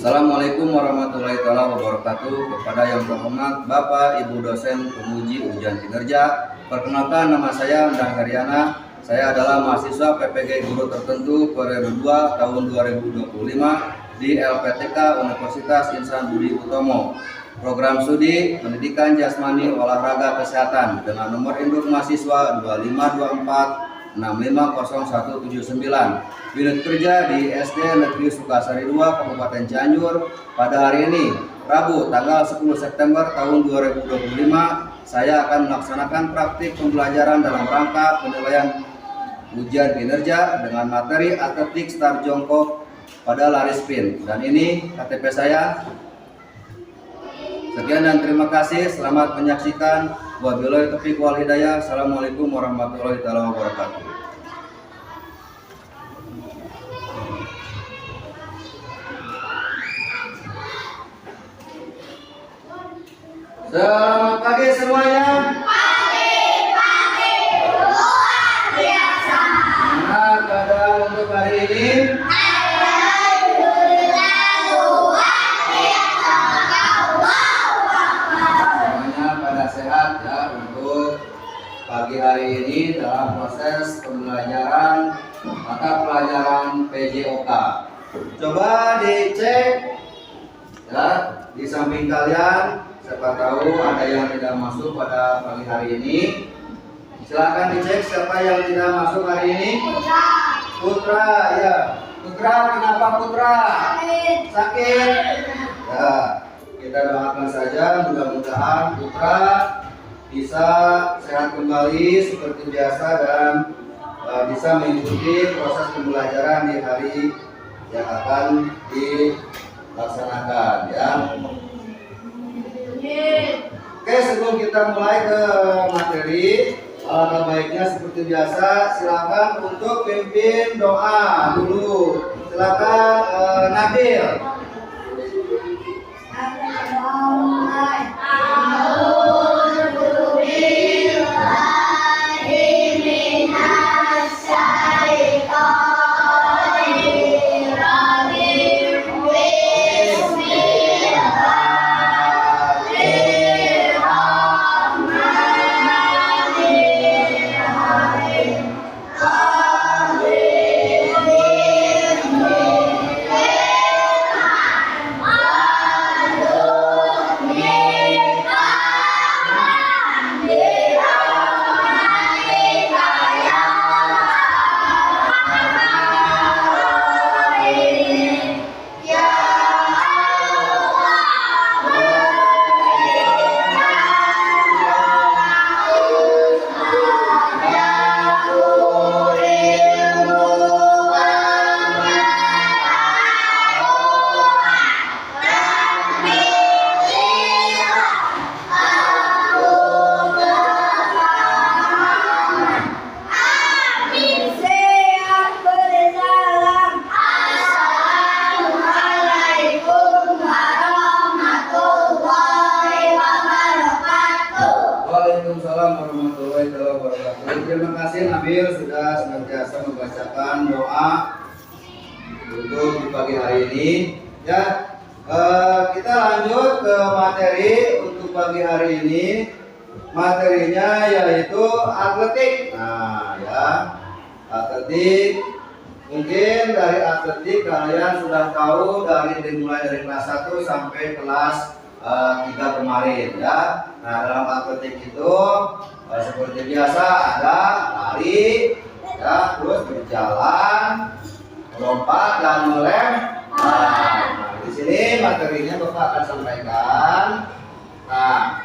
Assalamualaikum warahmatullahi wabarakatuh. Kepada yang terhormat Bapak Ibu dosen penguji ujian kinerja, perkenalkan nama saya Endang Haryana. Saya adalah mahasiswa PPG Guru Tertentu periode 2 tahun 2025 di LPTK Universitas Insan Budi Utomo. Program studi Pendidikan Jasmani Olahraga Kesehatan dengan nomor induk mahasiswa 2524 650179. Unit kerja di SD Negeri Sukasari 2 Kabupaten Cianjur. Pada hari ini Rabu tanggal 10 September tahun 2025 saya akan melaksanakan praktik pembelajaran dalam rangka penilaian ujian kinerja dengan materi atletik start jongkok pada lari sprint. Dan ini KTP saya. Sekian dan terima kasih. Selamat menyaksikan. Wabillahi taufiq wal hidayah. Assalamualaikum warahmatullahi wabarakatuh. Selamat pagi semuanya. Pagi, luar biasa. Nah, keadaan untuk hari ini Alhamdulillah luar biasa. semuanya pada sehat ya. Untuk pagi hari ini dalam proses pembelajaran mata pelajaran PJOK. Coba dicek ya di samping kalian. Siapa tahu ada yang tidak masuk pada pagi hari ini. Silakan dicek siapa yang tidak masuk hari ini. Putra ya. Putra, kenapa Putra? Sakit. Ya, kita doakan saja mudah-mudahan Putra bisa sehat kembali seperti biasa dan bisa mengikuti proses pembelajaran di hari yang akan dilaksanakan ya. Oke, sebelum kita mulai ke materi, alangkah baiknya seperti biasa silakan untuk pimpin doa dulu. Silakan Nabil. Terima kasih Nabil sudah senantiasa membacakan doa untuk di pagi hari ini. Ya, kita lanjut ke materi untuk pagi hari ini. Materinya yaitu atletik. Nah, ya, atletik. Mungkin dari atletik kalian sudah tahu dimulai dari kelas 1 sampai kelas 3 kemarin ya. Nah, dalam atletik itu seperti biasa ada lari ya, terus berjalan, melompat dan melempar. Nah, di sini materinya Bapak akan sampaikan. Nah,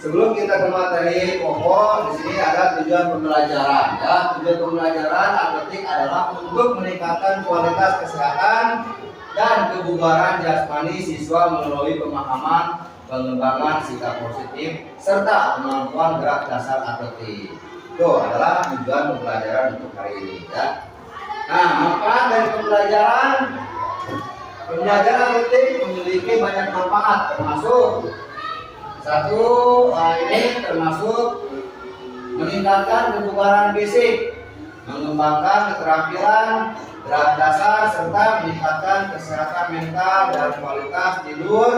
sebelum kita ke materi pokok, di sini ada tujuan pembelajaran ya. Tujuan pembelajaran atletik adalah untuk meningkatkan kualitas kesehatan dan kebugaran jasmani siswa melalui pemahaman, pengembangan sikap positif serta kemampuan gerak dasar atletik. Itu adalah tujuan pembelajaran untuk hari ini ya. Nah, manfaat dari pembelajaran atletik memiliki banyak manfaat, termasuk satu ini termasuk meningkatkan kebugaran fisik mengembangkan keterampilan gerak dasar serta meningkatkan kesehatan mental dan kualitas tidur.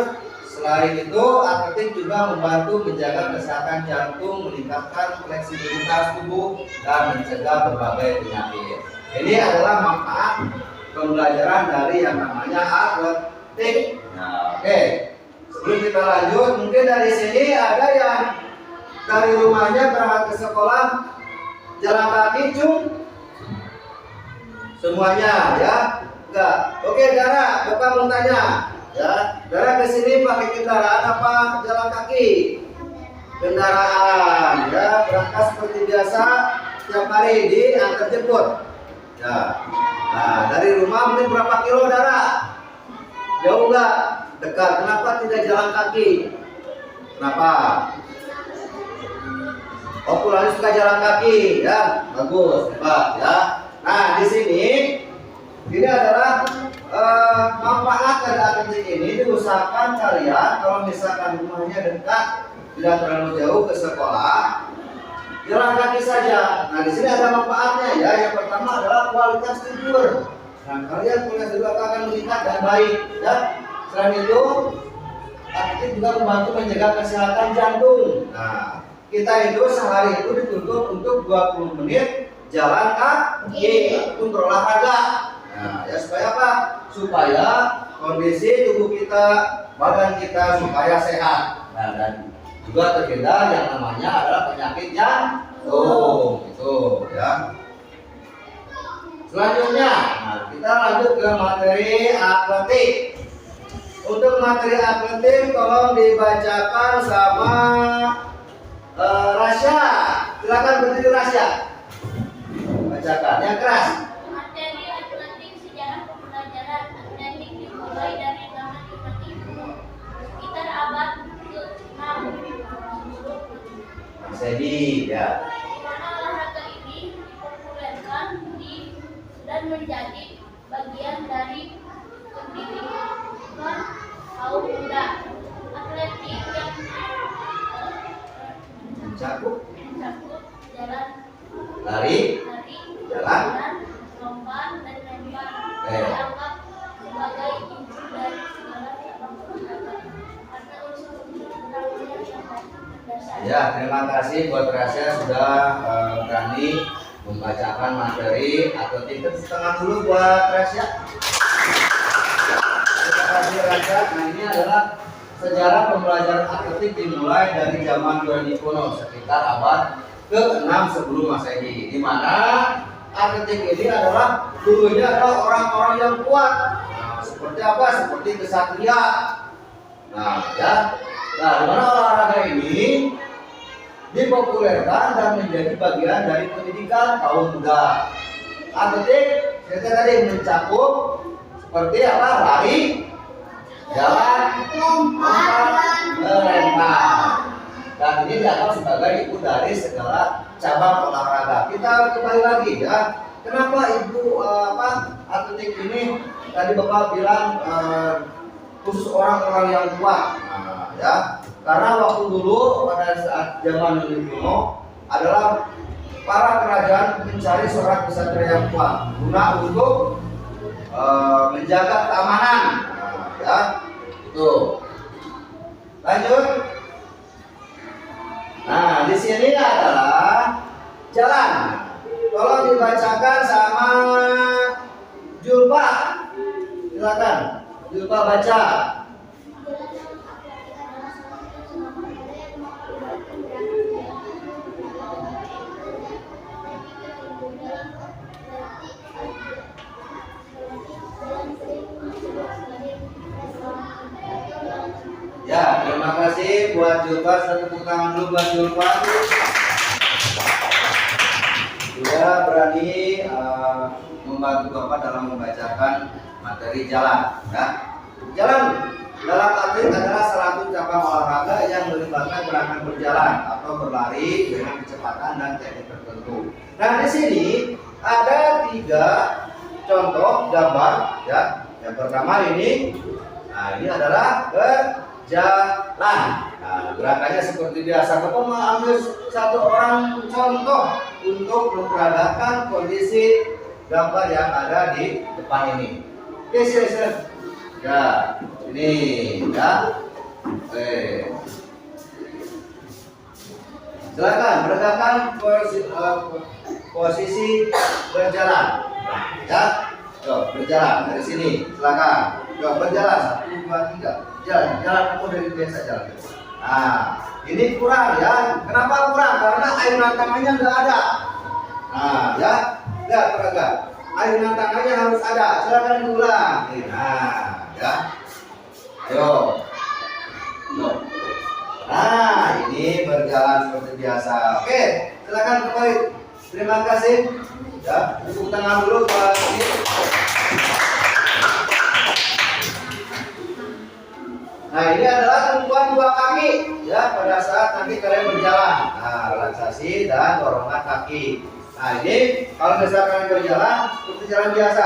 Selain itu, atletik juga membantu menjaga kesehatan jantung, meningkatkan fleksibilitas tubuh, dan mencegah berbagai penyakit. Ini adalah manfaat pembelajaran dari yang namanya atletik. Nah, oke. Sebelum kita lanjut, mungkin dari sini ada yang dari rumahnya berangkat ke sekolah jalan kaki, Cung? Semuanya, ya? Enggak. Oke, Dara, Bapak mau tanya. Ya, Dara ke sini pakai kendaraan apa jalan kaki? Kendaraan, ya, berangkat seperti biasa tiap hari diantar jemput. Ya. Nah, dari rumah mungkin berapa kilo, Dara? Jauh enggak? Dekat. Kenapa tidak jalan kaki? Kenapa? Oh, pulangnya suka jalan kaki, ya. Bagus, hebat, ya. Nah, di sini ini adalah manfaat dari atletik ini. Diusahakan kalian kalau misalkan rumahnya dekat, tidak terlalu jauh ke sekolah, jalan kaki saja. Nah, di sini ada manfaatnya, ya. Yang pertama adalah kualitas tidur. Nah, kalian kualitas tidur akan meningkat dan baik, ya. Selain itu, atletik juga membantu menjaga kesehatan jantung. Nah, kita itu sehari itu dituntut untuk 20 menit jalan kaki ataupun berolahraga. Nah, ya supaya apa? Supaya kondisi tubuh kita, badan kita supaya sehat. Nah, dan juga terhindar yang namanya adalah penyakit jantung. Itu, ya. Selanjutnya, nah, kita lanjut ke materi atletik. Untuk materi atletik tolong dibacakan sama Rasya. Silakan berdiri, Rasya. Bacakan yang keras. Materi atletik sejarah pembelajaran atletik dimulai dari zaman umat Hindu sekitar abad ke-6 sebelum Masehi, ya. di mana olahraga ini dipopulerkan dan menjadi bagian dari pendidikan kaum muda. Atletik yang Mencakup jalan lari, lari, jalan, lompat, dan lempar Eh. dianggap sebagai inti dari segala cabang olahraga karena unsur-unsur terakhir yang mendasar. ya. Terima kasih buat Rasya sudah berani membacakan materi atletik. Tepuk tangan dulu buat Rasya. Terima kasih, Rasya. Nah, ini adalah sejarah pembelajaran atletik dimulai dari zaman Yunani kuno sekitar abad ke-6 sebelum Masehi, di mana atletik ini adalah dulunya adalah orang-orang yang kuat. Nah, seperti apa? Seperti kesatria. Nah, ya. Nah, di mana olahraga ini dipopulerkan dan menjadi bagian dari pendidikan kaum muda. Atletik kita tadi mencakup seperti apa? Lari, jalan, lompat, melempar. Dan ini dianggap sebagai ibu dari segala cabang olahraga. Kita kembali lagi, ya. Kenapa ibu atletik ini tadi Bapak bilang khusus orang-orang yang kuat? Nah, ya. Karena waktu dulu pada saat zaman Yunani kuno adalah para kerajaan mencari seorang kesatria yang kuat guna untuk menjaga keamanan. Nah, ya. Itu. Lanjut. Nah, di sini adalah jalan. Tolong dibacakan sama Julpa. Silakan, Julpa baca. Ya, terima kasih buat Julpa. Tepuk tangan dulu buat Julpa. Sudah berani membantu Bapak dalam membacakan materi jalan. Ya. Jalan dalam atletik adalah salah satu cabang olahraga yang melibatkan gerakan berjalan atau berlari dengan kecepatan dan teknik tertentu. Nah, di sini ada 3 contoh gambar. Ya, yang pertama ini. Nah, ini adalah jalan. Nah, gerakannya seperti biasa. Bapak mengambil satu orang contoh untuk memperagakan kondisi gambar yang ada di depan ini. Oke, silakan. Ya, ini ya. Oke. Silakan peragakan posisi berjalan. Nah, ya. Yo, berjalan dari sini. Silakan. Yo, berjalan 1 2 3. Jalan kamu dari biasa jalan. Nah, ini kurang ya. Kenapa kurang? Karena ayunan tangannya nggak ada. Nah, ya, lihat peragakan. Ayunan tangannya harus ada. Silakan diulang. Nah, ya. Ayo. Yo. Nah, ini berjalan seperti biasa. Oke, silakan kembali. Terima kasih. Ya, tepuk tangan dulu Pak. Nah, ini adalah tumpuan 2 kaki ya pada saat nanti kalian berjalan. Nah, relaksasi dan dorongan kaki. Nah, ini kalau misalkan kalian berjalan seperti jalan biasa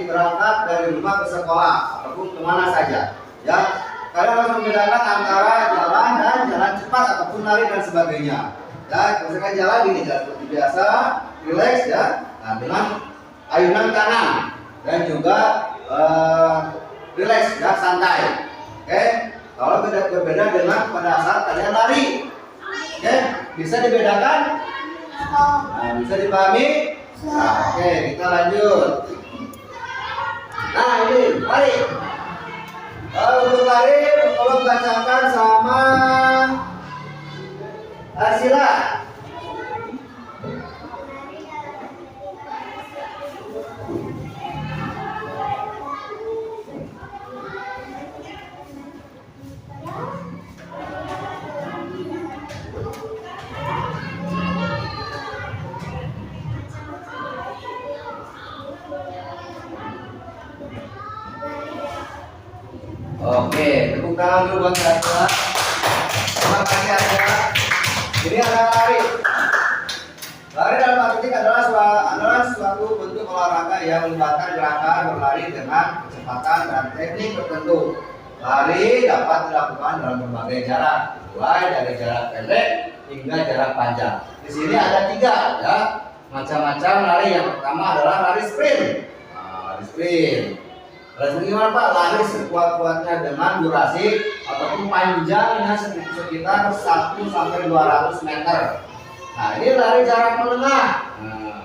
berangkat dari rumah ke sekolah ataupun kemana saja. Ya, kalian harus membedakan antara jalan dan jalan cepat ataupun lari dan sebagainya. Ya, misalkan jalan gini, jalan seperti biasa, relax ya. Nah, dengan ayunan tangan dan juga relax ya, santai. Oke, kalau berbeda dengan pada saat kalian lari. Oke, bisa dibedakan? Nah, bisa dipahami? Nah, oke, kita lanjut. Nah, ini lari. Untuk lari, tolong bacakan sama Arsila. Oke, tepuk tangan dulu buat Arsila. Terima kasih Arsila. Ini adalah lari. Lari dalam arti adalah suatu bentuk olahraga yang melibatkan gerakan berlari dengan kecepatan dan teknik tertentu. Lari dapat dilakukan dalam berbagai jarak, mulai dari jarak pendek hingga jarak panjang. Di sini ada 3 ya, macam-macam lari. Yang pertama adalah lari sprint. Nah, lari sprint. Lari sprint gimana Pak? Lari sekuat-kuatnya dengan durasi ataupun panjangnya sekitar 1 sampai 200 meter. Nah, ini lari jarak menengah. Nah,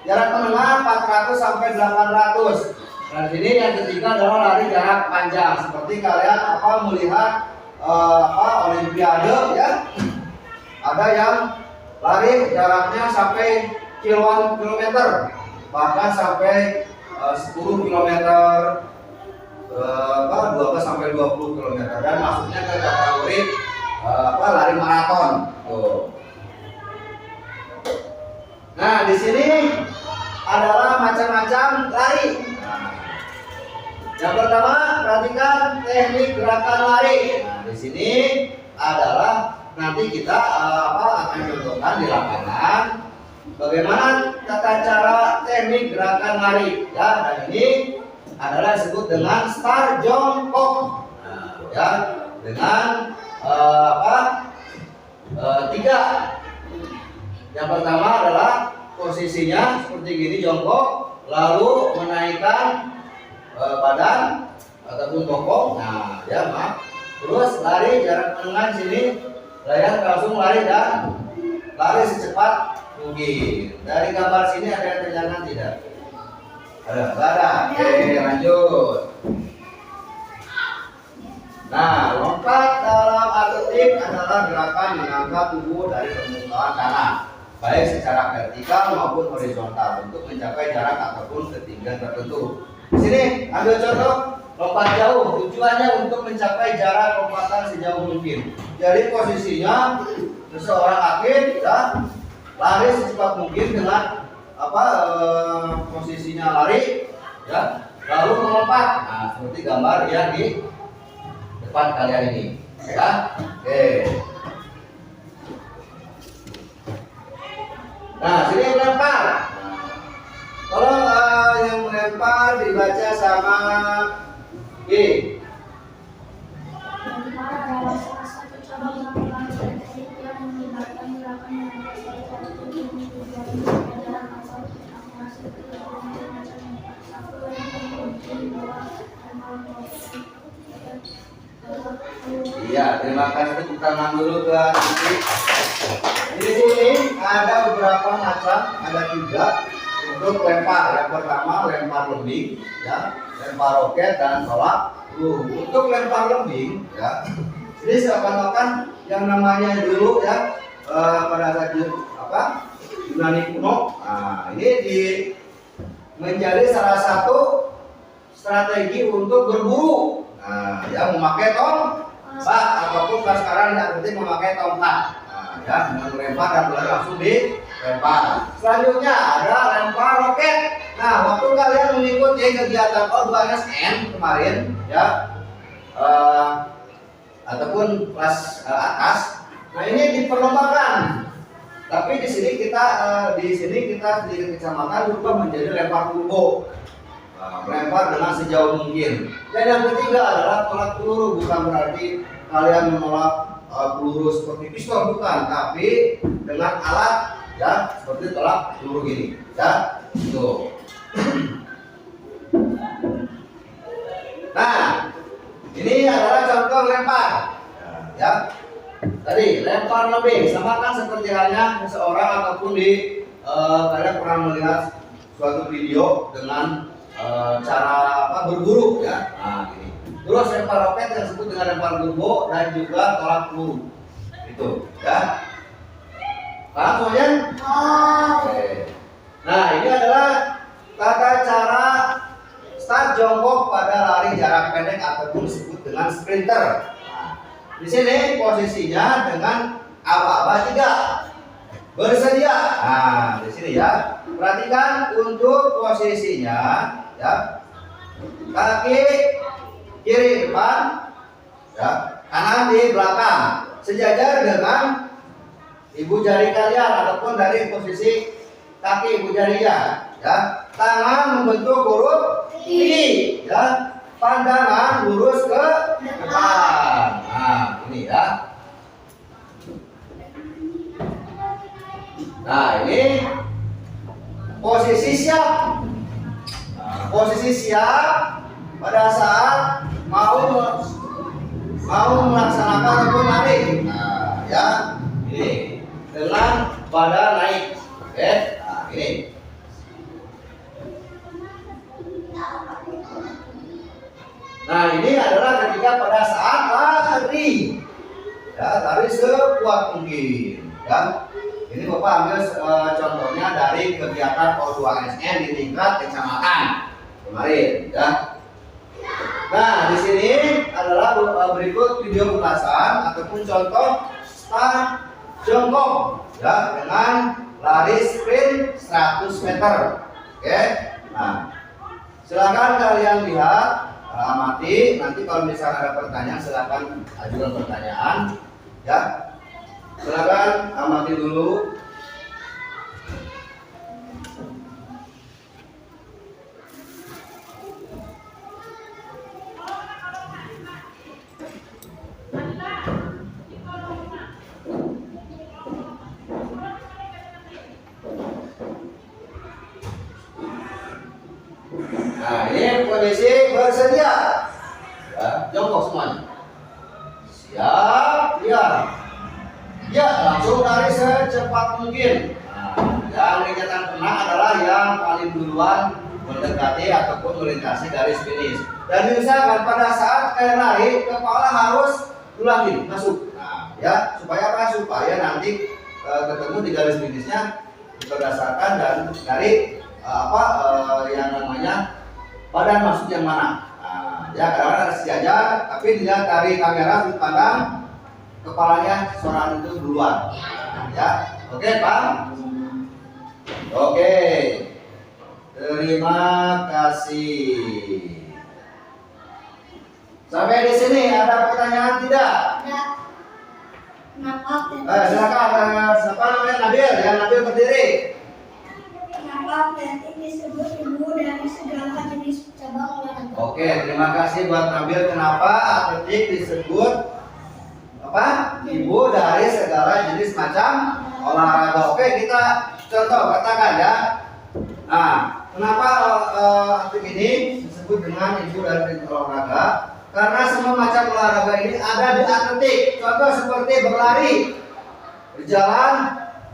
jarak menengah 400 sampai 800. Dan sini yang ketiga adalah lari jarak panjang. Seperti kalian melihat olimpiade ya. Ada yang lari jaraknya sampai kilometer, bahkan sampai 10 kilometer, 12 sampai 20 kilometer, dan masuknya ke kategori lari maraton. Tuh. Nah, di sini adalah macam-macam lari. Nah, yang pertama, perhatikan teknik gerakan lari. Nah, di sini adalah nanti kita akan contohkan di lapangan bagaimana tata cara teknik gerakan lari. Ya, dan ini adalah disebut dengan start jongkok. Nah, ya, dengan 3. Yang pertama adalah posisinya seperti gini, jongkok, lalu menaikkan badan ataupun bokong. Nah, ya maaf. Terus lari jarak menengah sini, layar langsung lari dan lari secepat mungkin. Dari gambar sini ada yang terjangan tidak? Ada, ada. Oke, lanjut. Nah, lompat dalam atletik adalah gerakan mengangkat tubuh dari permukaan tanah, baik secara vertikal maupun horizontal, untuk mencapai jarak ataupun ketinggian tertentu. Di sini ambil contoh lompat jauh. Tujuannya untuk mencapai jarak lompatan sejauh mungkin. Jadi posisinya seseorang atlet ya, lari secepat mungkin dengan posisinya lari ya, lalu melompat. Nah, seperti gambar yang di depan kalian ini ya. Oke. Nah, sini melempar. Tolong yang melempar dibaca sama B. Ya, terima kasih. Tepuk tangan dulu ke Siti. Di sini ada beberapa macam, ada 3 untuk lempar. Yang pertama lempar lembing, ya, lempar roket dan tolak peluru. Untuk lempar lembing, ya, jadi seakan-akan yang namanya dulu ya pada saat Yunani kuno. Nah, ini menjadi salah satu strategi untuk berburu. Nah, ya memakai tombak ataupun sekarang yang penting memakai tongkat. Nah, ya dengan melempar dan langsung dilempar. Selanjutnya ada lempar roket. Nah, waktu kalian mengikuti kegiatan O2SN kemarin, ya, ataupun kelas atas, nah ini diperlombakan. Tapi di sini kita sedikit kecamatan berubah menjadi lempar turbo. Melempar dengan sejauh mungkin. Dan yang ketiga adalah tolak peluru. Bukan berarti kalian menolak peluru seperti pistol, bukan, tapi dengan alat ya seperti tolak peluru gini, ya. Tuh. Nah, ini adalah contoh lempar. Ya. Tadi lempar lembing sama kan seperti halnya seseorang ataupun kalian pernah melihat suatu video dengan cara berburu ya. Nah, ini. Terus lempar roket yang disebut dengan lempar turbo dan juga tolak peluru. Itu, ya. Paham semuanya? Oke. Nah, ini adalah tata cara start jongkok pada lari jarak pendek ataupun disebut dengan sprinter. Nah, di sini posisinya dengan aba-aba 3. Bersedia. Nah, di sini ya. Perhatikan untuk posisinya ya. Kaki kiri depan, ya, kanan di belakang, sejajar dengan ibu jari kalian ataupun dari posisi kaki ibu jarinya, ya. Tangan membentuk huruf I, ya. Pandangan lurus ke depan. Nah, ini ya. Nah, ini posisi siap. Nah, posisi siap pada saat mau melaksanakan ataupun lari. Nah, ya, ini dengan badan naik. Oke, nah ini. Nah, ini adalah ketika pada saat lari. Ya, lari sekuat mungkin. Ya. Ini Bapak ambil contohnya dari kegiatan O2SN di tingkat kecamatan kemarin, ya. Nah, di sini adalah berikut video pembahasan ataupun contoh start jongkok, ya, dengan lari sprint 100 meter. Oke. Nah, silakan kalian lihat, amati. Nanti kalau misalnya ada pertanyaan, silakan ajukan pertanyaan, ya. Silakan amati dulu. Nah, ini kondisi bersedia. Ya, jongkok semuanya. Siap, ya. Ya, langsung lari secepat mungkin. Nah, yang dinyatakan menang adalah yang paling duluan mendekati ataupun melintasi garis finish. Dan diusahakan pada saat kalian lari, kepala harus ulangi masuk. Nah, ya, supaya apa? Supaya nanti ketemu di garis finishnya berdasarkan dan dari yang namanya badan masuk yang mana. Nah, ya, kadang-kadang ada sejajar, tapi dilihat dari kamera sudut pandang kepalanya seorang itu duluan. Nah, ya, oke Pak. Oke, terima kasih. Sampai di sini ada pertanyaan tidak? Ada. Kenapa? Silakan. Siapa namanya? Nabil. Ya, Nabil berdiri. Kenapa atletik disebut ibu dari segala jenis cabang olahraga? Oke, terima kasih buat Nabil. Kenapa atletik disebut apa? Ibu dari segala jenis macam olahraga. Oke, kita contoh katakan ya. Nah, kenapa atletik ini disebut dengan ibu dari jenis olahraga? karena semua macam olahraga ini ada di atletik. Contoh seperti berlari, berjalan,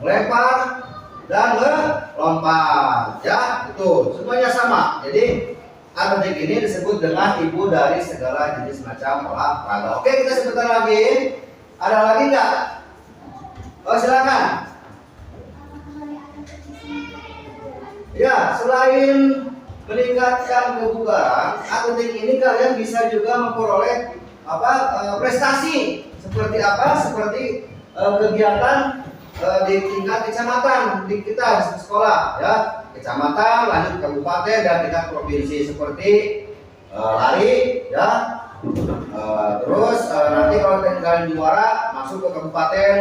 melempar, dan melompat. Ya, itu semuanya sama. Jadi atletik ini disebut dengan ibu dari segala jenis macam olahraga. Oke, kita sebentar lagi. Ada lagi nggak? Oh, silakan. Ya, selain meningkatkan kebugaran, atletik ini kalian bisa juga memperoleh prestasi seperti apa? Seperti kegiatan di tingkat kecamatan di kita di sekolah, ya, kecamatan, lanjut kabupaten dan tingkat provinsi seperti lari, ya. Terus nanti kalau kalian juara masuk ke kabupaten,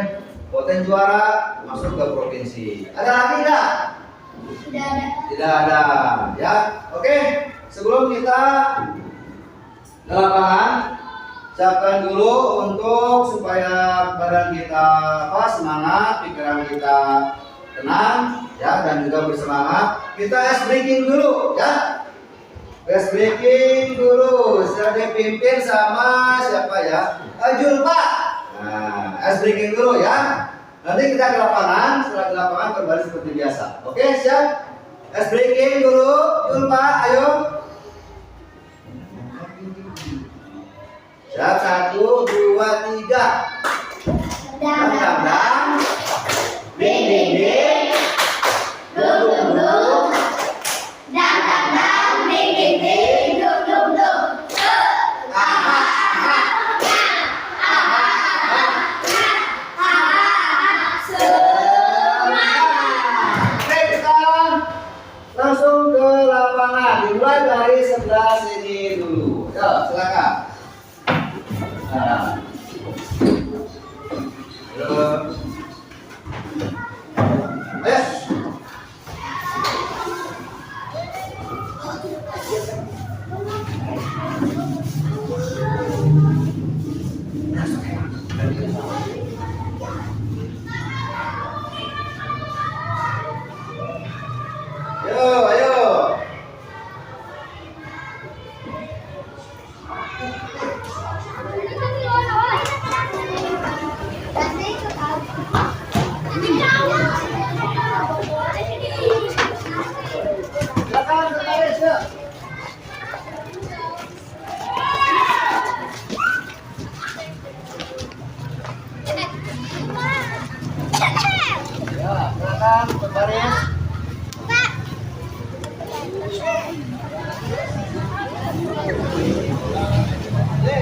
kabupaten juara masuk ke provinsi. Ada lagi nggak? Tidak ada. Tidak ada, ya. Oke, sebelum kita ke lapangan, siapkan dulu untuk supaya badan kita semangat, pikiran kita tenang, ya, dan juga bersemangat. Kita ice breaking dulu, ya. Ice breaking dulu. Sudah dipimpin sama siapa ya? Julpa. Nah, ice breaking dulu, ya. Nanti kita ke lapangan, setelah ke lapangan kembali seperti biasa. Oke, siap? Ice breaking dulu, Julpa, ayo. Siap, 1, 2, 3. Dang dang dang, Ding ding ding. dum dum dum. Dang dang dang, ding ding ding, dum dum dum. Oke, kita langsung ke lapangan. Dimulai dari sebelah sini dulu. Ya, silakan. Nah. Ayo. Ayo. Silakan ke baris, ya. Ya, silakan ke baris.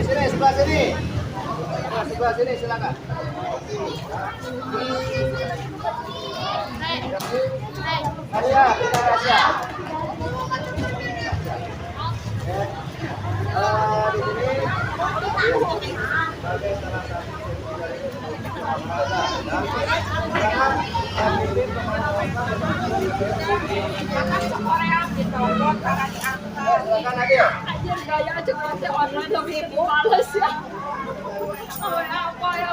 Sini, sebelah sini. Sebelah sini, silakan. Asia, kita Asia. Di sini sebagai salah satu silakan lagi ya. Gaya aja konten online tapi ibu males ya. Apa ya?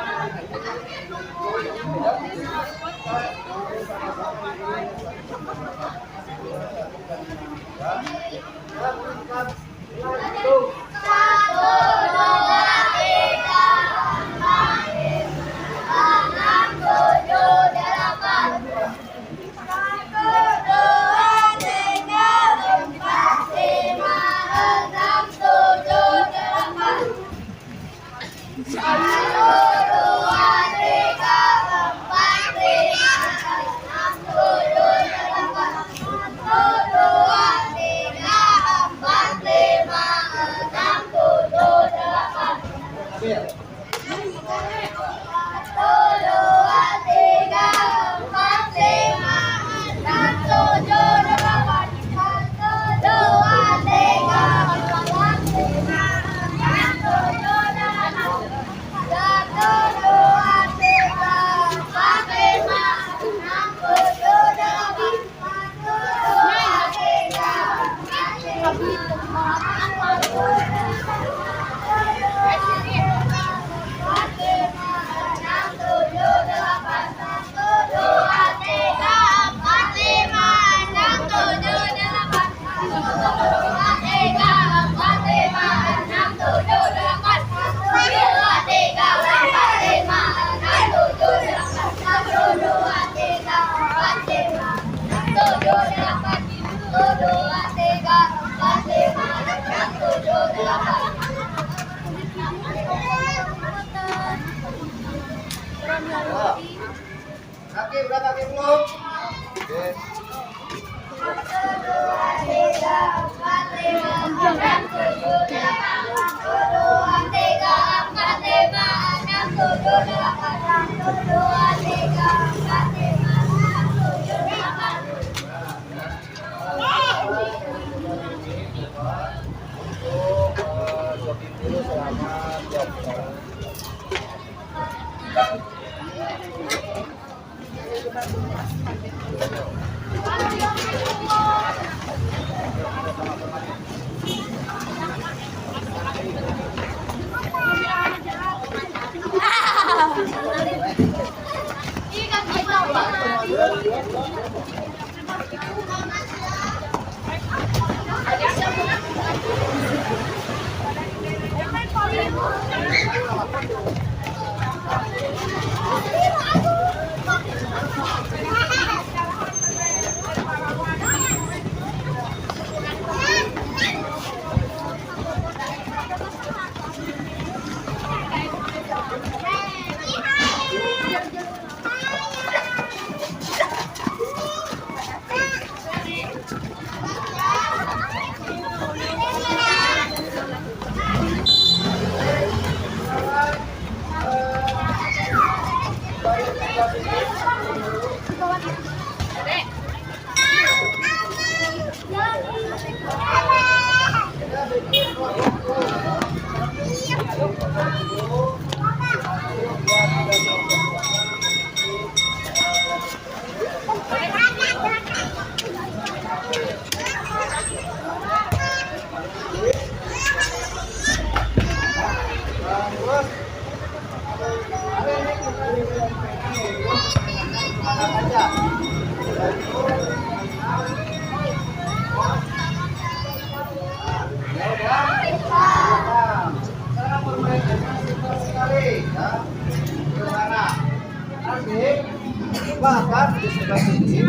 Bahkan di sebelah sini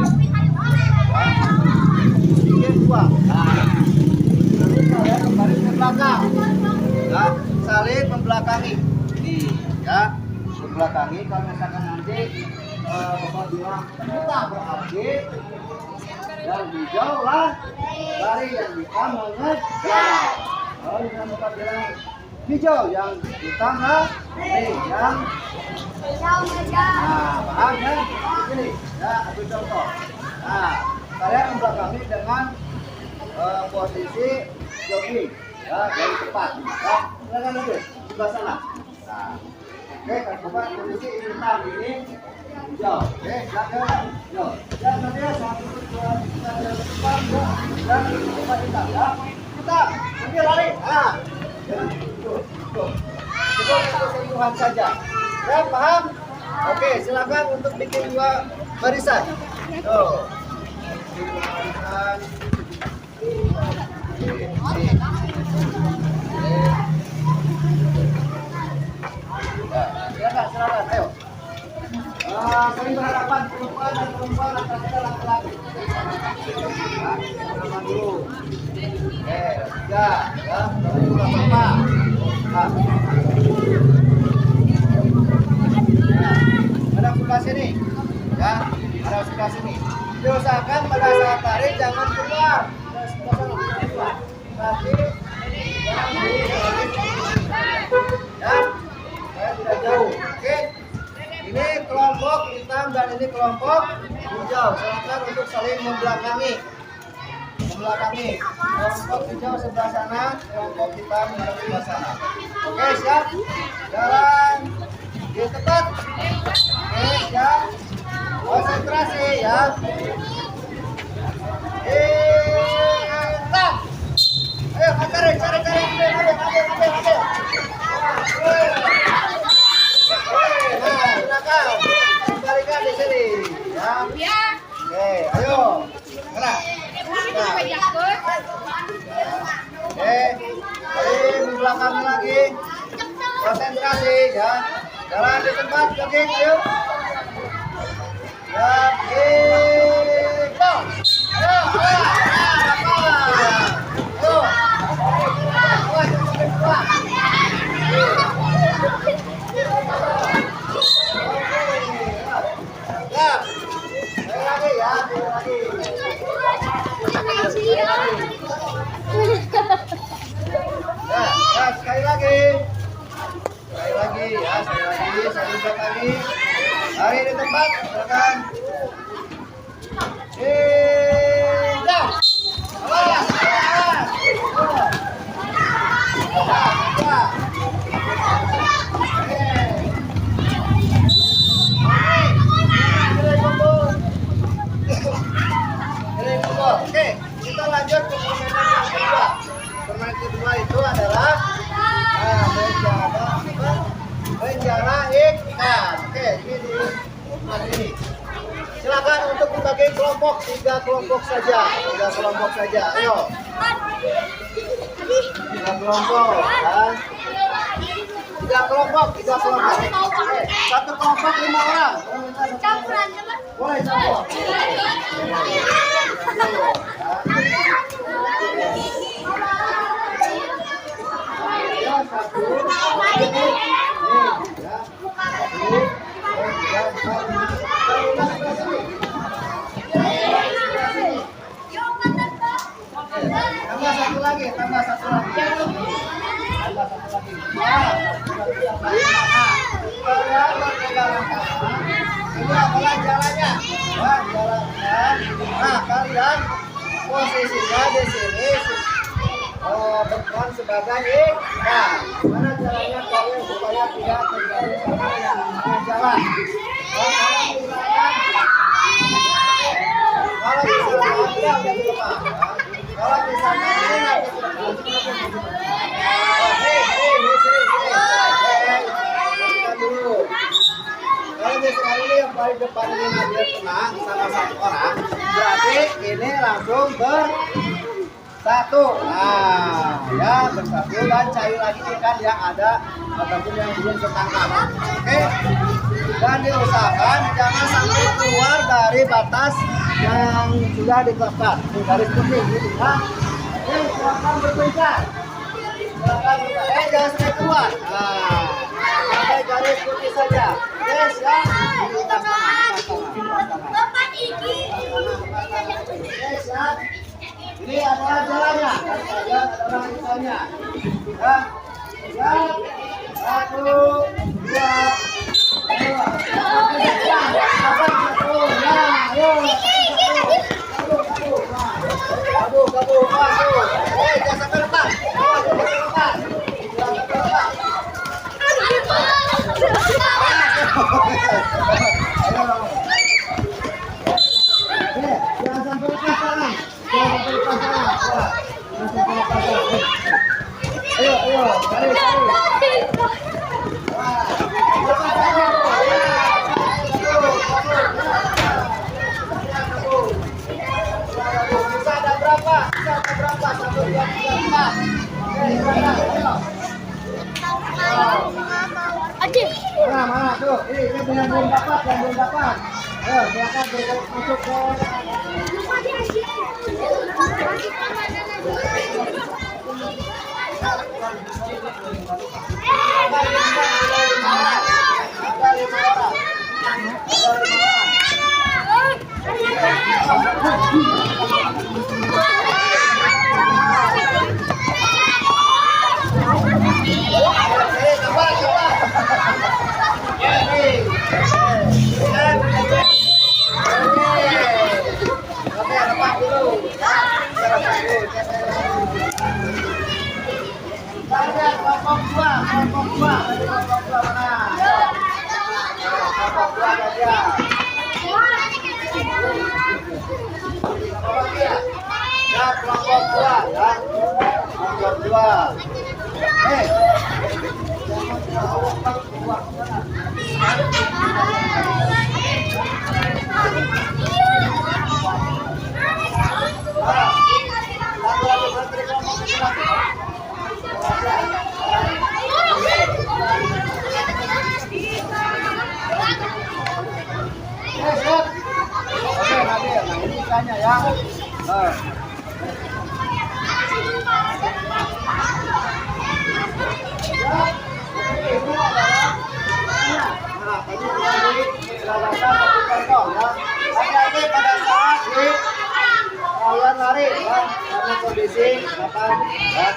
bikin dua. Nah, nanti kalian kembali ke belakang, ya, saling membelakangi. Nih, ya, membelakangi. Kalau misalkan nanti bapak bilang kita berarti yang hijau lah, dari yang hitam mengejar. Kalau misalkan bapak bilang hijau, yang hitam lah, nih yang nah, paham ya? Ini ya, ambil contoh. Nah, kalian membelakangi dengan posisi jogging, ya, dari depan. Ya, silakan lebih sebelah sana. Nah, oke, kan bapak posisi ini hitam, ini hijau. Oke, silakan. Yo, ya, nanti ya, 1, 2, 3, dari depan, ya, dan bapak hitam, ya. Hitam, nanti lari. Nah, ya, tuh. Cukup untuk sentuhan saja. Ya, paham? Oke, silakan untuk bikin dua barisan. Tuh. Barisan. Ya, silakan, ayo. Saling berhadapan perempuan dan perempuan antara kita laki-laki. Sama dulu. Ya, ya, apa? Ada sebelah sini, ya, ada sebelah sini. Diusahakan pada saat tarik jangan keluar, tapi jangan ya, saya tidak jauh. Oke, ini kelompok hitam dan ini kelompok hijau. Silakan untuk saling membelakangi. Kelompok hijau sebelah sana, kelompok hitam sebelah sana. Oke, siap? Jalan di tempat. Oke, siap. Konsentrasi ya. Hitam. Ayo, cari. Ambil. Nah, silakan. Kembalikan di sini. Ya. Oke, ayo. Gerak. Oke, di belakang lagi. Konsentrasi ya. Jalan di tempat, jogging, ayo. Ya, go. Sekali lagi ya, saya belakang. Lari di tempat, silakan. Awas. kelompok, 3 kelompok saja. 3 kelompok saja. Ayo. 3 kelompok. Ya. 3 kelompok, 3 kelompok. Satu kelompok 5 orang. Campuran coba. Boleh campur. Ya, satu. Tambah satu lagi, tambah satu lagi. Tambah satu lagi. Kalian berpegangan tangan. Ini adalah jalannya. Nah, jalannya. Nah, kalian posisinya di sini. Berperan sebagai ikan. Mana caranya kalian supaya tidak terjadi sama yang namanya jalan? Kalau misalnya dia udah di depan, kalau misalnya ini nanti dulu. Kalau misalnya ini yang paling depan ini dia tenang sama satu orang, berarti ini langsung bersatu. Nah, ya bersatu dan cari lagi ikan yang ada ataupun yang belum tertangkap. Oke. Dan diusahakan jangan sampai keluar dari batas yang sudah ditetapkan. Garis putih gitu ya. Silakan berpencar. Silakan berpencar. Jangan sampai keluar. Nah, sampai garis putih saja. Yes, ya. Bapak Iki. Yes, ya. Ini adalah jalannya. Ya, adalah ikannya. Ya. Ya. 1, 2, mana tuh? Ini yang belum dapat, yang belum dapat. Ayo, silakan masuk ke ya. Hati-hati pada saat kalian lari ya, karena kondisi akan ya,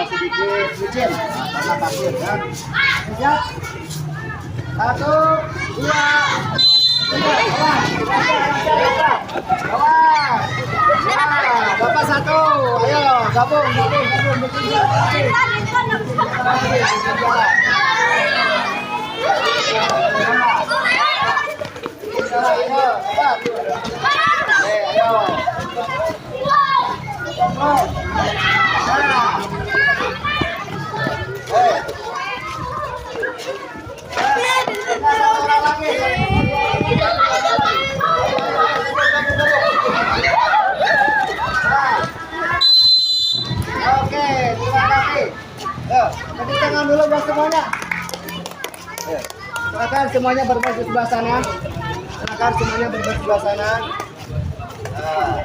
sedikit licin karena pasir ya. Siap? 1, 2, 3, Bapak 1, ayo gabung. tangan dulu buat semuanya. Silakan semuanya berbaris di sebelah sana. Silakan semuanya berbaris di sebelah sana. Nah.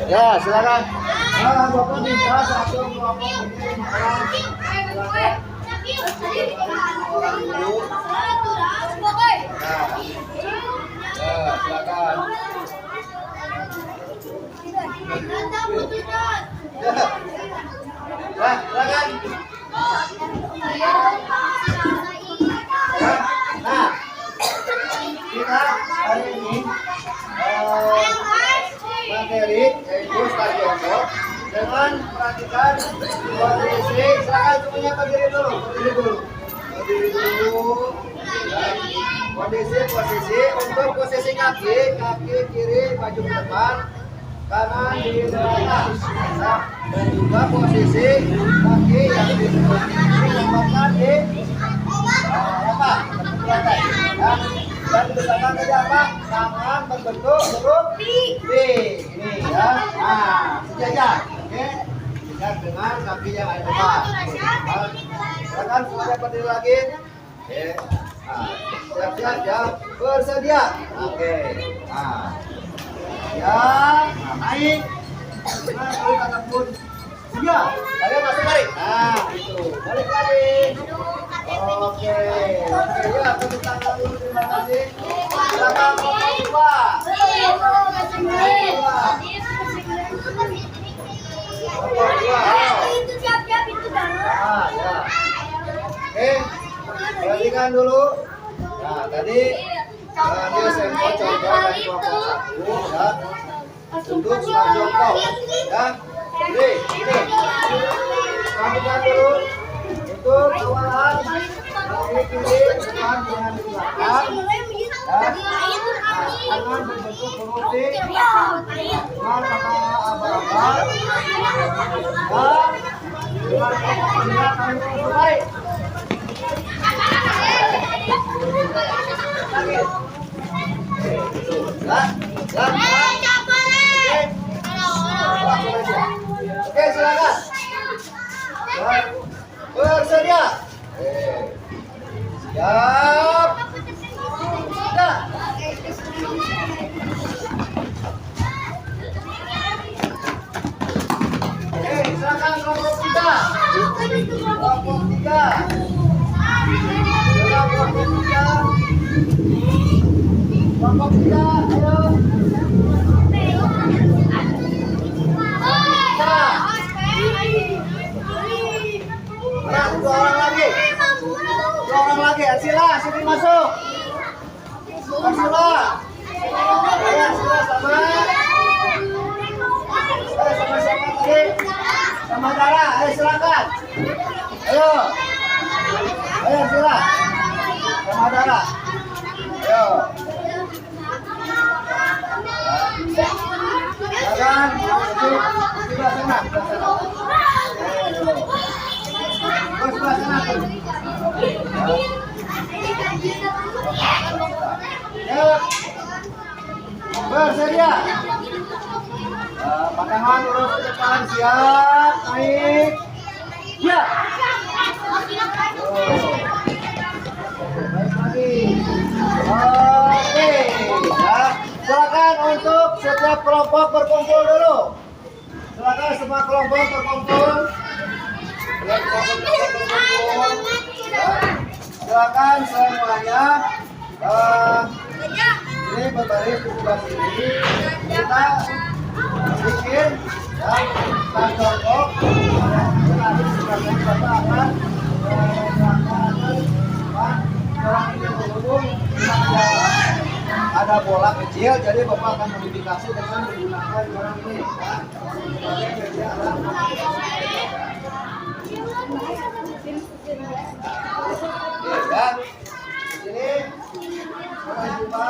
Ya, silakan. Ah, Bapak minta satu kelompok ini makan. Ya, silakan. Nah, silakan. Nah, kita hari ini materi yaitu Sarjoko dengan perhatikan posisi. Silakan semuanya berdiri dulu. Berdiri dulu. Posisi untuk posisi kaki kiri maju ke depan, kanan di belakang. Nah, dan juga posisi kaki yang di lambangkan di apa? Dan bersama kerja apa? Tangan berbentuk huruf B. Ini ya. Nah, sejajar. Oke. Sejajar dengan kaki yang ada depan. Silakan semuanya berdiri lagi. Oke. Nah, siap-siap ya. Bersedia. Oke. Nah. Ya, naik. Nah, balik ataupun sedia. Kalian masuk balik. Nah, itu. Balik lagi. Oke, ya, tepuk tangan dulu, terima kasih. Silakan kelompok dua. Nah, ya. Oke, perhatikan dulu. Nah, tadi dia sampel contoh dari kelompok 1 ya. Untuk start jongkok ya. Ini. Perhatikan dulu. Untuk awalan kaki kiri depan dengan di belakang tangan berbentuk huruf D dengan kata abal-abal dan dengan kaki berbalik. Oke, silakan. Bersedia. Siap. Sudah. Oke, silakan kelompok 3. Kelompok 3. Kelompok 3, ayo. Nah, 2 orang lagi. 2 orang lagi. Sila, sini masuk. Sila. Ayo, Sila sama. Sama siapa tadi? Sama Dara. Ayo, silakan. Ayo. Ayo, Sila. Sama Dara. Ayo. bersedia. Pandangan lurus ke depan, siap, naik. Ya. Baik lagi. Oke, ya. Silakan untuk setiap kelompok berkumpul dulu. Silakan semua kelompok berkumpul. Ya, silakan semuanya. Ini berbaris di sebelah sini. Kita bikin dan kelompok. Nanti sebenarnya kita akan ada bola kecil, jadi Bapak akan modifikasi dengan menggunakan orang ini. Ya, sini. Sampai jumpa.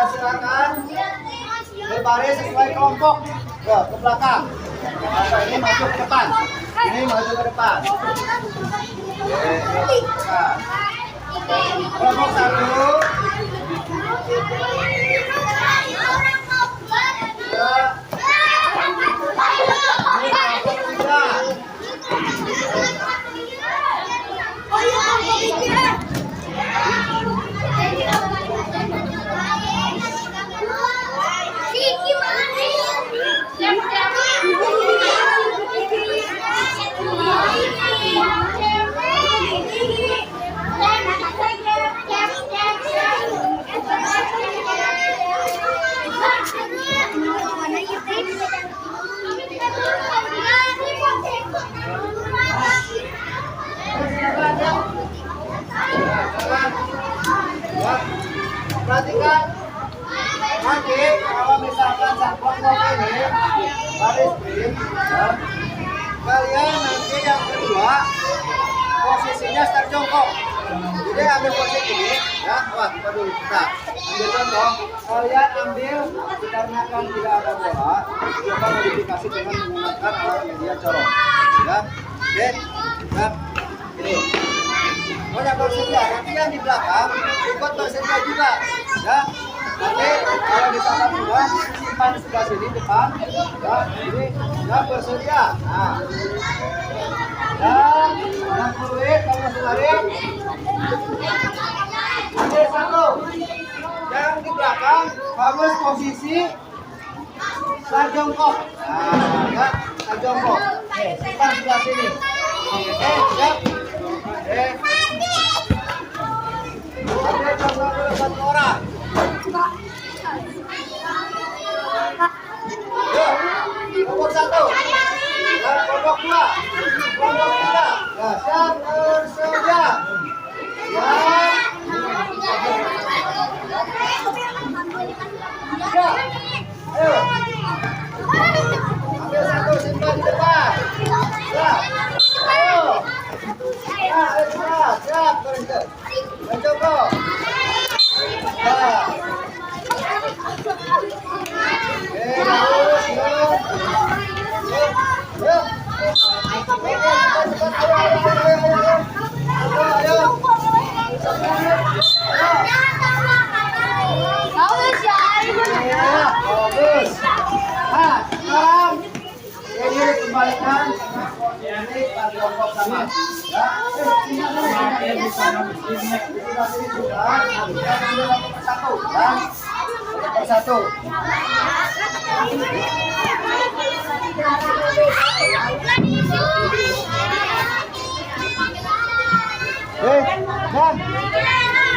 Silakan berbaris sesuai kelompok. Ya, ke belakang. Ini maju ke depan. Ini maju ke depan. Kelompok 1. Perhatikan, nanti kalau misalkan sang kelompok ini baris tim, ya, kalian nanti yang kedua posisinya start jongkok. Jadi ambil posisi ini, ya, wah, kita dulu kita ambil contoh. Kalian ambil dikarenakan tidak ada bola, coba modifikasi dengan menggunakan alat media corong, ya. Oke, ya, ini. Banyak bersedia, nanti yang di belakang ikut bersedia juga, ya. Nanti kalau misalkan sudah simpan di sebelah sini depan, ya, ini ya bersedia. Nah, dan yang fluid kalau selari ambil satu. Yang di belakang harus posisi jongkok. Nah, ya, jongkok. Simpan sebelah sini. Siap. Ambil contoh dulu satu orang. Yuk, kelompok 1. Dan kelompok 2. Kelompok 3. Nah, siap bersedia. Ya. Ya. Ayo. Ambil satu, simpan di depan. Ya. Ayo. Ya, siap, siap, berhenti. Mencoba. Ya. Bagus, yuk. Yuk. Bagus. Nah, sekarang ini dikembalikan ini kelompok sama. Ya. Di sebelah sini sudah. Nah, kita sudah satu persatu, ya. Persatu. Dan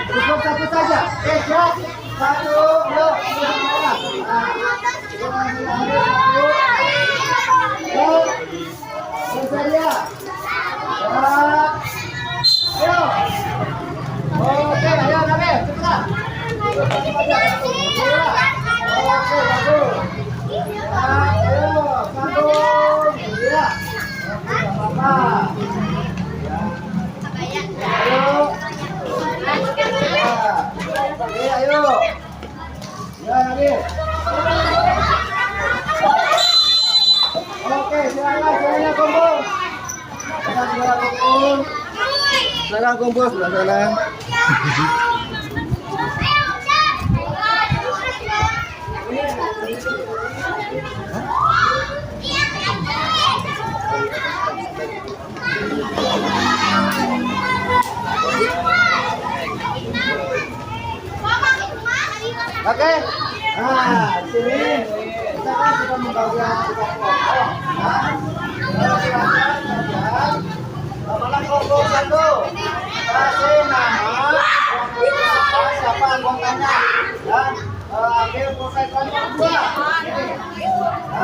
cukup satu saja. Ya. Satu, yuk. Selesai ya. Ayo. Oke, ayo Nabil, cepat. Oke, bagus. Ayo, satu. Ya. Apa? Ayo. Ayo. Ya, Nabil. Oke, silakan kumpul. Silakan kumpul sebelah sana. Oke. Nah, di sini kita kan sudah membagi kelompok. Mana kelompok satu? Kasih nama siapa anggotanya dan ambil pulpen kelompok dua. Nah,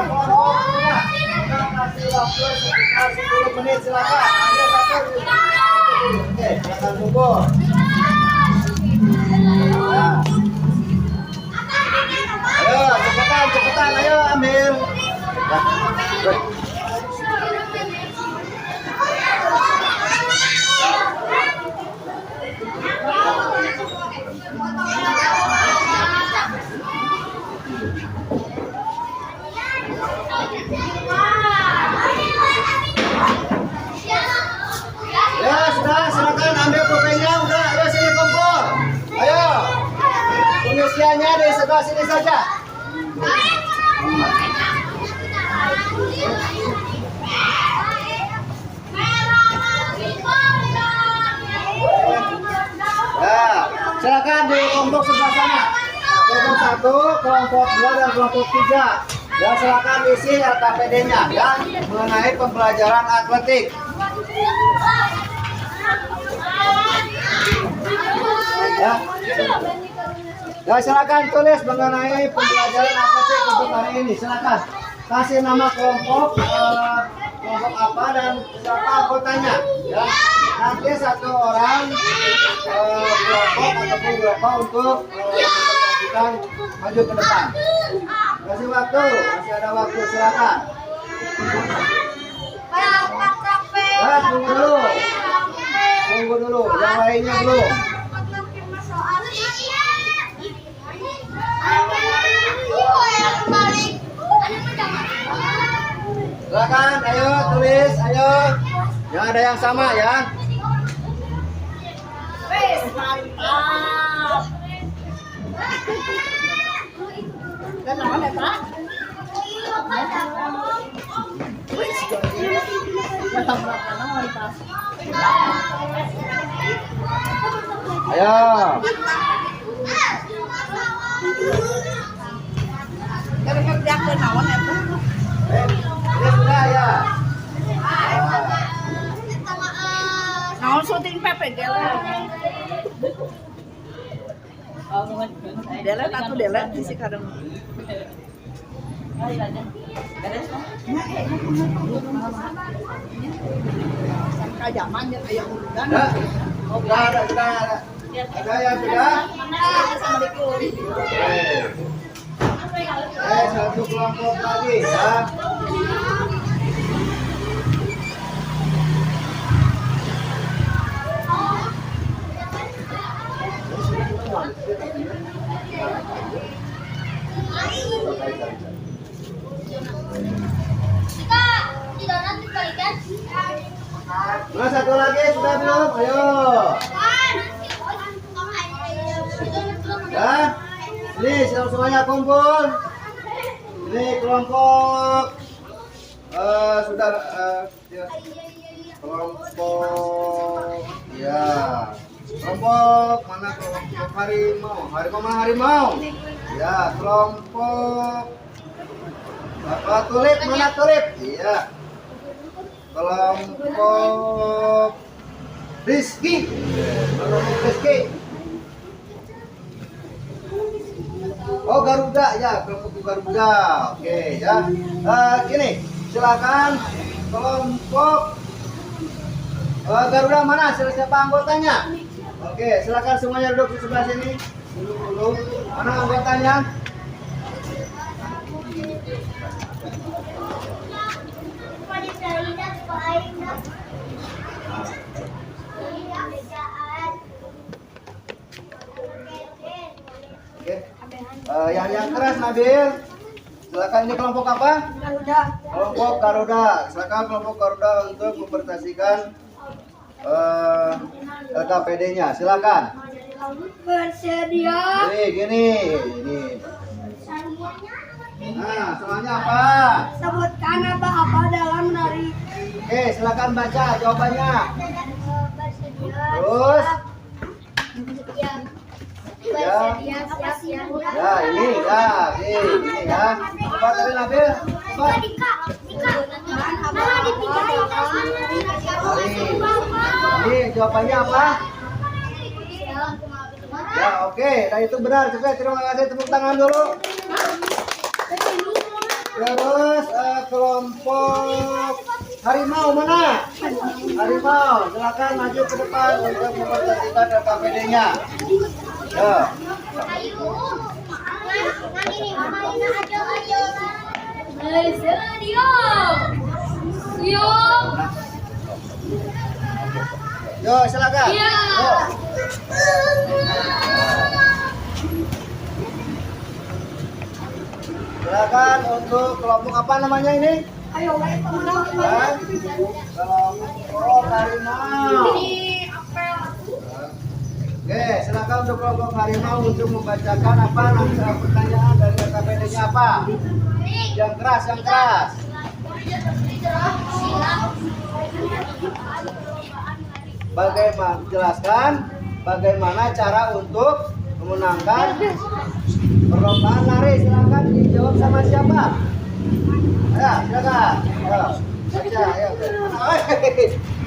kelompok dua kita kasih waktu sekitar 10 menit, silakan. Ambil satu. Oke, silakan kumpul. Nah. Ayo, cepetan, ayo ambil. Ya, sudah, silakan ambil pulpennya, udah, ayo sini kumpul. Ayo. Pengisiannya di sebelah sini saja. Ya, silakan di kelompok sebelah sana. Kelompok 1, kelompok 2 dan kelompok 3. Ya, silakan isi LKPD-nya ya mengenai pembelajaran atletik. Ya. Ya, silakan tulis mengenai pembelajaran atletik untuk hari ini. Silakan kasih nama kelompok apa dan siapa anggotanya. Ya, nanti satu orang kelompok ataupun berapa untuk memperhatikan maju ke depan. Kasih waktu, masih ada waktu, silakan. Ya, tunggu dulu, yang lainnya belum. Silakan, ayo tulis, ayo. Yang ada yang sama ya. Wes, mantap. Dan naon eta? Wes, ayo. Dari kerja ke naon eta? Sudah ya. Naon syuting PPG lah. Delet atau delet di si kadang. Kajaman ya kayak urutan. Sudah ada. Ada yang sudah? Assalamualaikum. Satu kelompok lagi ya. Nah, satu lagi sudah belum? Ayo. Ya. Ini semuanya kumpul. Ini kelompok sudah kelompok ya Kelompok mana kelompok harimau? Harimau mana harimau? Ya, kelompok apa tulip mana tulip? Iya. Kelompok Rizky. Kelompok Rizky. Oh Garuda ya, kelompok Garuda. Oke ya. Gini, silakan kelompok Garuda mana? Siapa anggotanya? Oke, silakan semuanya duduk di sebelah sini. Duduk dulu. Mana anggotanya? Oke. Yang keras Nabil. Silakan, ini kelompok apa? Garuda. Kelompok Garuda. Silakan kelompok Garuda untuk mempresentasikan LKPD-nya. Silakan. Bersedia. Gini. Nah, soalnya apa? Sebutkan apa-apa dalam menari. Oke, silakan baca jawabannya. Terus? Ya, ini ya. Coba tadi Nabil. Coba. Ini jawabannya apa? Ya, oke. Nah, itu benar. Terima kasih. Tepuk tangan dulu. Terus kelompok harimau mana? Harimau, silakan maju ke depan untuk mempresentasikan LKPD-nya. Ya. Yo, silakan. Iya. Yo. Silakan untuk kelompok apa namanya ini? Ayo, Ya. Kelompok harimau. Oke, silakan untuk kelompok harimau untuk membacakan apa nanti pertanyaan dari LKPD-nya apa? Yang keras. Bagaimana jelaskan bagaimana cara untuk memenangkan perlombaan lari? Silakan dijawab sama siapa? Ya, silakan. Ayo, baca. Ayo.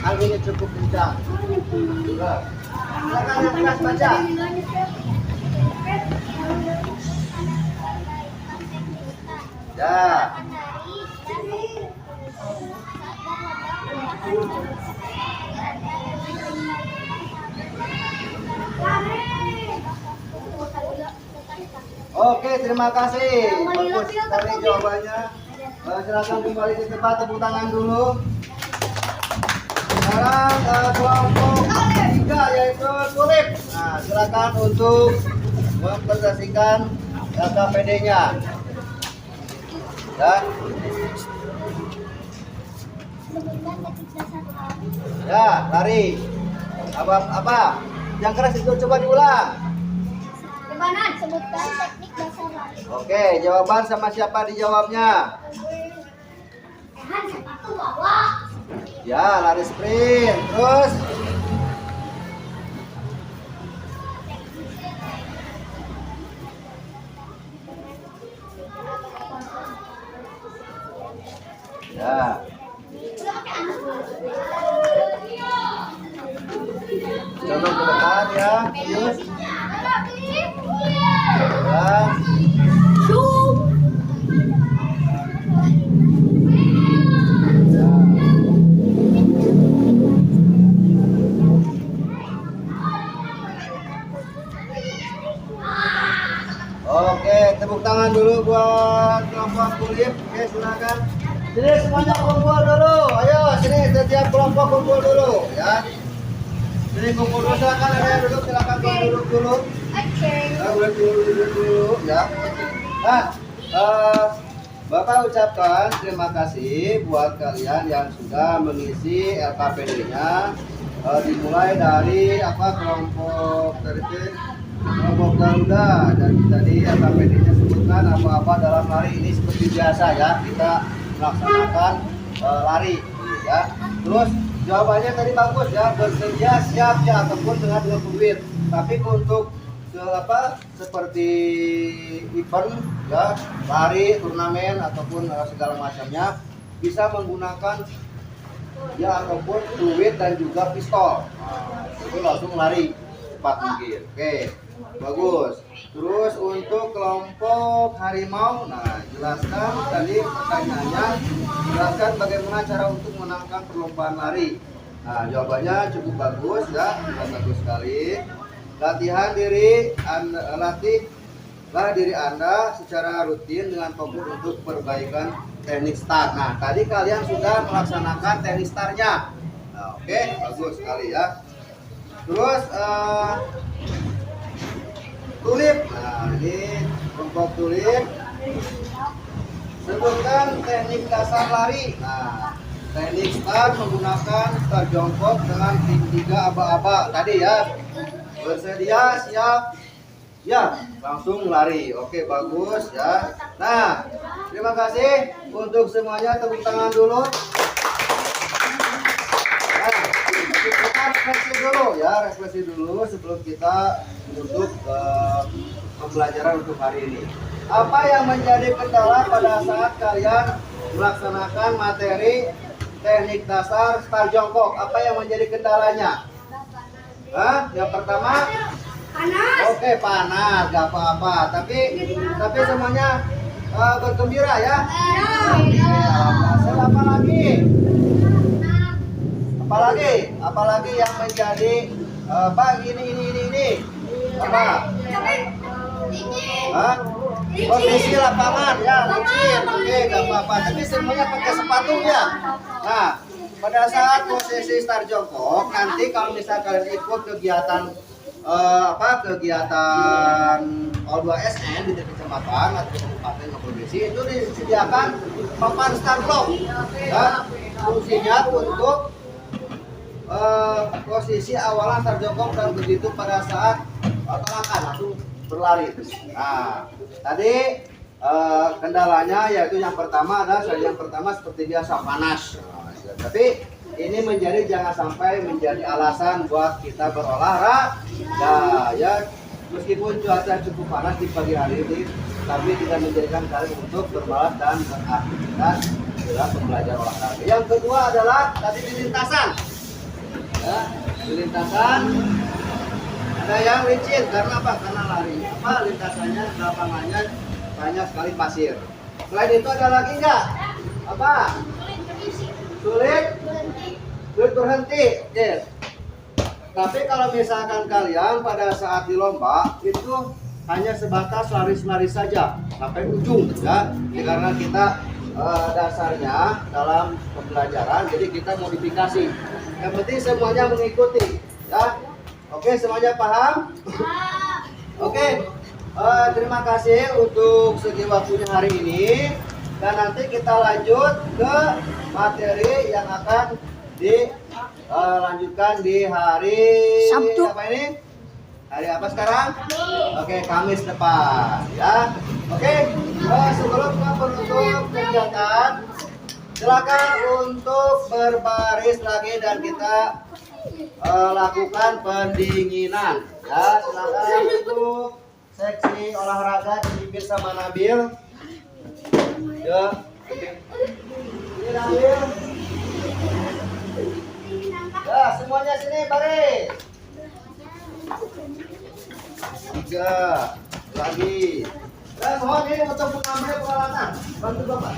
Anginnya cukup kencang. Silakan yang keras baca. Ya. Oke, terima kasih. Bagus sekali jawabannya. Silakan kembali ke tempat, tepuk tangan dulu. Sekarang kelompok ketiga yaitu tulip. Nah, silakan untuk mempresentasikan LKPD-nya. Ya. Ya, lari. Apa? Yang keras itu coba diulang. Gimana? Sebutkan teknik dasar lari. Oke, jawaban sama siapa dijawabnya? Sepatu bawa. Ya, lari sprint. Terus ya. Contoh ke depan ya. Terus ya. Oke, tepuk tangan dulu buat kelompok tulip. Oke, silakan. Sini semuanya kumpul dulu. Ayo, sini setiap kelompok kumpul dulu, ya. Sini kumpul dulu, silakan ada yang duduk, silakan duduk dulu. Duduk dulu, ya. Nah, Bapak ucapkan terima kasih buat kalian yang sudah mengisi LKPD-nya. Dimulai dari kelompok kelompok Garuda, dan tadi LKPD-nya sebutkan apa-apa dalam lari ini seperti biasa ya, kita melaksanakan lari ya. Terus Jawabannya tadi bagus ya, bersedia siap ya ataupun dengan fluid. Tapi untuk seperti event ya, lari, turnamen ataupun segala macamnya bisa menggunakan ya ataupun fluid dan juga pistol. Nah, itu langsung lari cepat mungkin. Oke, bagus. Terus untuk kelompok harimau, nah jelaskan tadi pertanyaannya, jelaskan bagaimana cara untuk menangkan perlombaan lari. Nah jawabannya cukup bagus ya, bagus sekali. Latihan diri Anda, latihlah diri Anda secara rutin dengan fokus untuk perbaikan teknik start. Nah tadi kalian sudah melaksanakan teknik startnya. Nah, oke, bagus sekali ya. Terus tulip. Nah, ini kelompok tulip. Sebutkan teknik dasar lari. Nah, teknik start menggunakan start jongkok dengan tim 3 aba-aba tadi ya. Bersedia, siap, ya, langsung lari. Oke, bagus ya. Nah, terima kasih untuk semuanya. Tepuk tangan dulu. Nah, kita refleksi dulu ya, refleksi dulu sebelum kita untuk pembelajaran untuk hari ini. Apa yang menjadi kendala pada saat kalian melaksanakan materi teknik dasar start jongkok? Apa yang menjadi kendalanya? Yang pertama, panas. Oke, panas, gak apa-apa. Tapi semuanya bergembira ya. Apa lagi? Apalagi yang menjadi ini apa? Kondisi lapangan ya, licin. Oke, gak apa-apa. Tapi semuanya pakai sepatu ya. Nah, pada saat posisi start jongkok, nanti kalau misalnya kalian ikut kegiatan kegiatan O2SN di kecamatan atau kabupaten atau provinsi, itu disediakan papan start block. Ya, fungsinya untuk posisi awalan start jongkok dan begitu pada saat langkah langsung berlari. Nah, tadi kendalanya yaitu yang pertama seperti biasa panas. Tapi ini jangan sampai menjadi alasan buat kita berolahraga ya. Meskipun cuaca cukup panas di pagi hari ini, tapi tidak menjadikan kalian untuk bermalas dan beraktivitas dalam pembelajaran olahraga. Yang kedua adalah tadi di lintasan. Ya, di lintasan ada yang licin karena apa? Karena lari. Lintasannya, lapangannya banyak sekali pasir. Selain itu ada lagi nggak? Apa? Sulit berhenti. Oke. Tapi kalau misalkan kalian pada saat di lomba itu hanya sebatas lari-lari saja sampai ujung ya. Karena kita dasarnya dalam pembelajaran, jadi kita modifikasi. Yang penting semuanya mengikuti ya. Oke, semuanya paham? Oke. Terima kasih untuk segi waktunya hari ini. Dan nanti kita lanjut ke materi yang akan dilanjutkan di hari Sabtu. Apa ini? Hari apa sekarang? Oke, Kamis depan ya. Oke, sebelum penutup kegiatan, silakan untuk berbaris lagi dan kita lakukan pendinginan ya. Silakan untuk seksi olahraga dipimpin sama Nabil. Ya, ini Nabil. Ya, semuanya sini baris. 3 lagi. Dan mohon ini untuk mengambil peralatan. Bantu Bapak.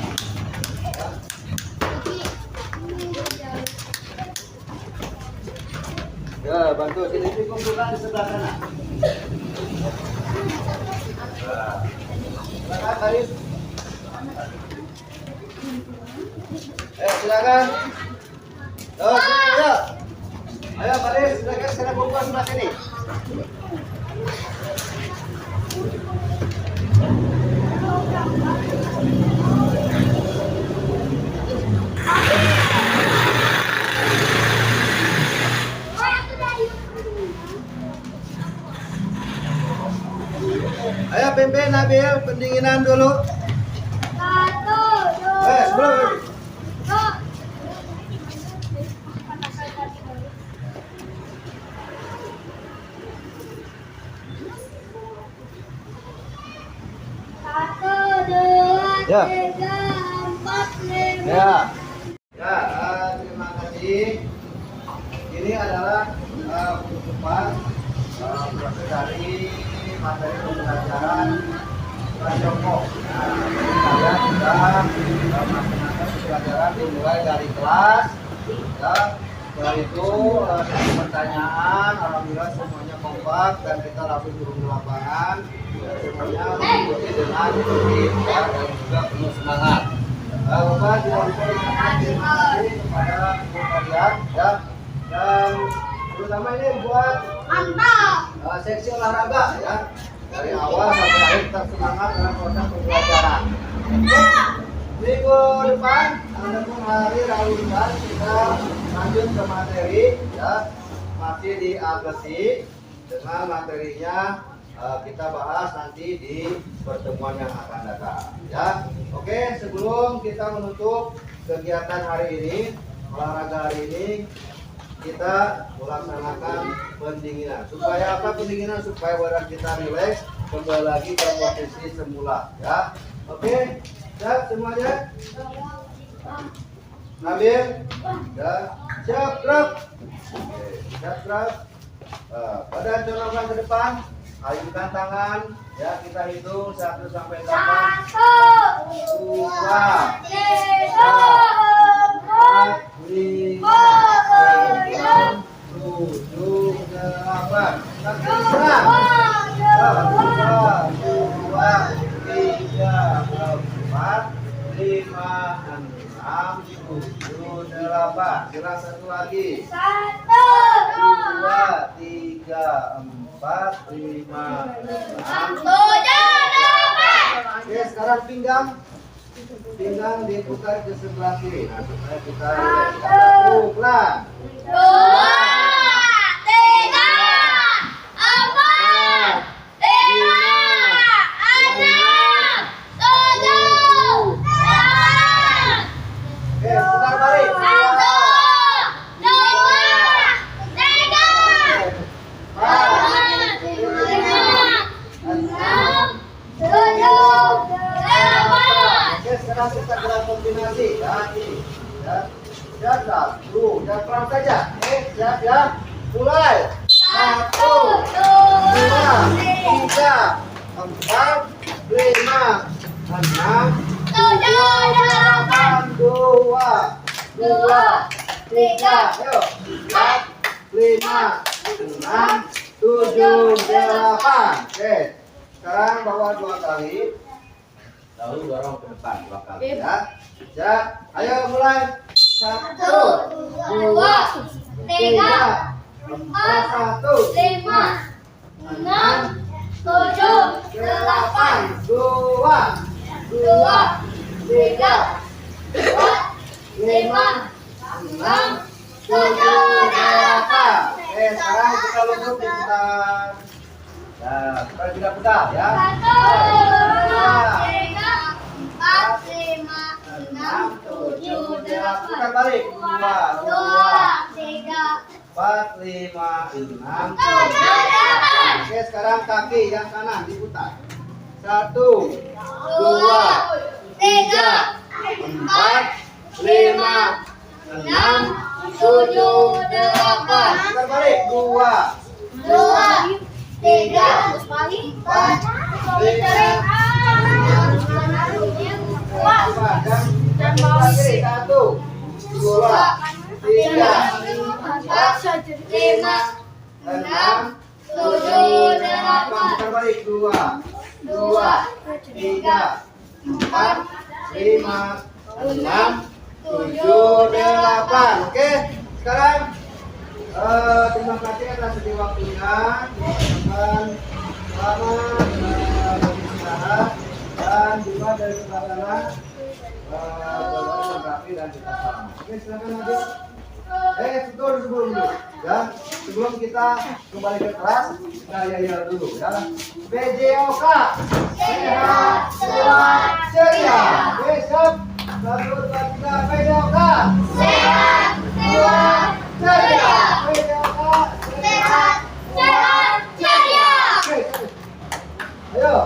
Ya, bantu sini dikumpulkan di sebelah sana. Silakan baris. Silakan. Sini ya. Ayo baris, silakan sekarang kumpul sebelah sini. Ayo pimpin Nabil, pendinginan dulu. 1, 2, Sebelum. 3. Ya. 3, 4, 5. Ya. Ya, terima kasih. Ini adalah penutupan proses dari materi pembelajaran Jongkok. Nah, kalian sudah melaksanakan pembelajaran dimulai dari kelas. Ya, setelah itu pertanyaan, alhamdulillah semuanya kompak dan kita langsung turun ke lapangan. Semuanya mengikuti dengan tertib ya, dan juga penuh semangat. Bapak tidak lupa terima kasih kepada kalian ya, dan terutama ini buat seksi olahraga ya, dari awal sampai akhir kita semangat dalam proses pembelajaran. Minggu depan ataupun hari Rabu depan kita lanjut ke materi ya, masih di agresi dengan materinya kita bahas nanti di pertemuan yang akan datang ya. Oke, sebelum kita menutup kegiatan hari ini, olahraga hari ini, kita melaksanakan pendinginan. Supaya apa pendinginan? Supaya badan kita rileks, kembali lagi ke posisi semula ya. Oke, siap semuanya? Nabil? Ya, siap gerak. Oke, siap gerak. Badan condongkan ke depan, ayunkan tangan ya, kita hitung 1 sampai 8. 1, 2, 3, 4, 5, 6, 7, 8. Kaki serang. 1, 2, 3, 4, 5, 6, 7, 8. Serang satu lagi. 1, 2, 3, 4, 5, 6, 7, 8. Oke, sekarang pinggang diputar ke sebelah kiri. Nah, supaya kita pelan. 2, 3, 4, 5, 6, 7, 8. Oke, putar balik. 1, 2, 3, 4, 5, 6, 7, 8. Oke, sekarang kita gerak kombinasi ya, ini ya. Siap, satu, dan perang saja. Siap ya. Mulai. 1, 2, 3, 4, 5, 6, 7, 8, 2, 3, ayo. 4, 5, 6, 7, 8. Oke. Sekarang bawa 2 kali. Lalu dorong ke depan 2 kali ya. Siap. Ayo mulai. 1, 2, 3, 4, 5, 6, 7, 8. 2, 3, 4, 5, 6, 7, 8. Oke, sekarang kita lungkup diputar. Nah, kita tidak pedal ya. 1, 2, 3, 4, 5, 6, 7, 8. Putar balik. 2, 2, 3, 4, 5, 6, 7, 8. Oke, sekarang kaki yang kanan diputar. 1, 2, 3, 4, 5, 6, 7, 8. Putar balik. 2, 3, 4, 5, 8. Dan putar kiri. 1, 2, 3, 4, 5, 6, 7, 8. Putar balik. 2, 3, 4, 5, 6, 7, 8. Oke, sekarang terima kasih atas sedi waktunya. Teman-teman selamat beristirahat, dan juga dari sebelah kanan Bapak Rafi dan kita sama. Oke, silakan Nabil. Sebelum dulu ya, sebelum kita kembali ke kelas, kita ya dulu ya. PJOK sehat, kuat, ceria. Besok 1, 2, 3, PJOK sehat, kuat, ceria. PJOK Sehat, sehat, ceria. Ayo.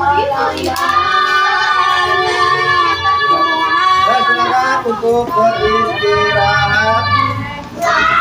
Silakan untuk beristirahat. Ya.